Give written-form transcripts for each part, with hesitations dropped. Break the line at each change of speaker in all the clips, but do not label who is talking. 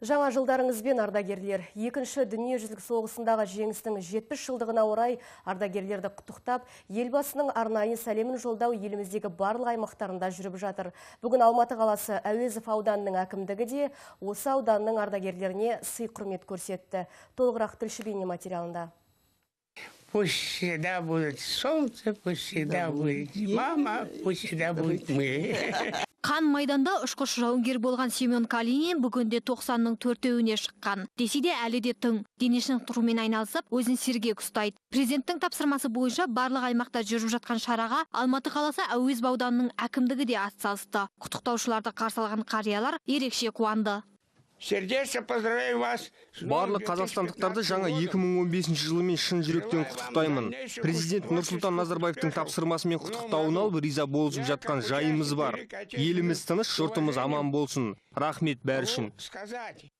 Жаңа жылдарыңызбен ардагерлер. Екінші дүниежүзілік соғысындағы жеңістің 70 жылдығына орай ардагерлерді құттықтап, елбасының арнайы сәлемін жолдау еліміздегі барлық аймақтарында жүріп жатыр. Бүгін Алматы қаласы Әуезов ауданының әкімдігі де осы ауданның ардагерлеріне сый құрмет көрсетті. Толығырақ тілші бейнематериалында.
Пусть всегда будет солнце, пусть всегда будет мама, пусть всегда будет мы.
Қан майданда ұшқыш жауынгер болған Семен Калинин бүгінде 90-ның 4-еуіне шыққан. Десе де әлі де тың. Денешінің тұрумен айналысып, өзін сергек ұстайды. Президенттің тапсырмасы бойынша барлық аймақта жүріп жатқан шараға Алматы қаласы Әуезов ауданының әкімдігі де атсалысты. Құттықтаушыларды қарсы алған қариялар ерекше қуанды.
Сердечно поздравляю вас.
Барлық қазақстандықтарды жаңа 2015 жылымен шын жүректен құттықтаймын. Президент Нұрсұлтан Назарбаевтың тапсырмасымен құттықтауын алып риза болып жатқан жайымыз бар. Еліміз тыныш, жұртымыз аман болсын. Рахмет бәрі үшін.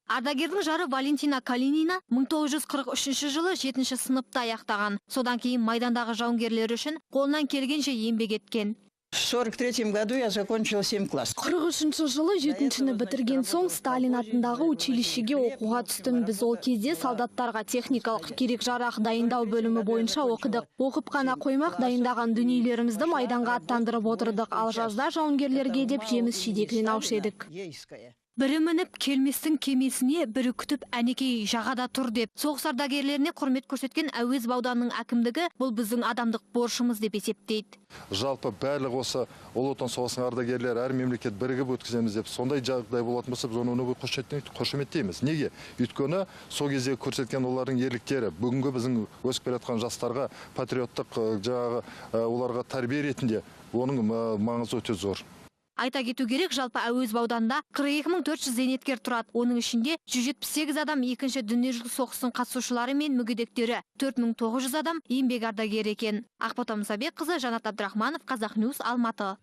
Ардагердің жары Валентина Калинина 1943 жылы 7-ші сыныпта аяқтаған. Содан кейін майдандағы жауынгерлер үшін қолынан келгенше еңбек еткен.
В 43 году я закончила 7 класс.
43 жылы 7-шіні бітірген соң Сталин атындағы училищеге оқуға түстім. Біз ол кезде солдаттарға техникалық керек жарақ дайындау бөлімі бойынша оқыдық. Оқып қана қоймақ, дайындаған дүниелерімізді майданға аттандырып отырдық. Ал жазда жауынгерлерге деп жеміс жидек жинаушы едік. Бірі мініп келместің кемесіне, бірі күтіп әнекей жағада тұр деп. Соғыс ардагерлеріне құрмет көрсеткен Әуезов ауданының әкімдігі бұл біздің адамдық борышымыз деп есептейді.
Жалпы барлық осы ұлы отан соғысының ардагерлері әр мемлекет бірігіп өткіземіз деп сондай жағдай болатын болса, біз оны қошеметтейміз. Неге? Өйткені сол кезде көрсеткен олардың ерліктері бүгінгі біздің өсіп келе жатқан жастарға патриоттық оларға тәрбие ретінде оның маңызы өте зор.
Айта кету керек, жалпы Әуезов ауданында 42.400 зейнеткер тұрады. Оның ішінде 178 адам екінші дүниежүзілік соғыстың қатысушылары мен мүгедектері, 4900 адам еңбек ардагері екен. Ақбота Мұсабекқызы, Жанат Абдрахманов, Қазақньюс, Алматы.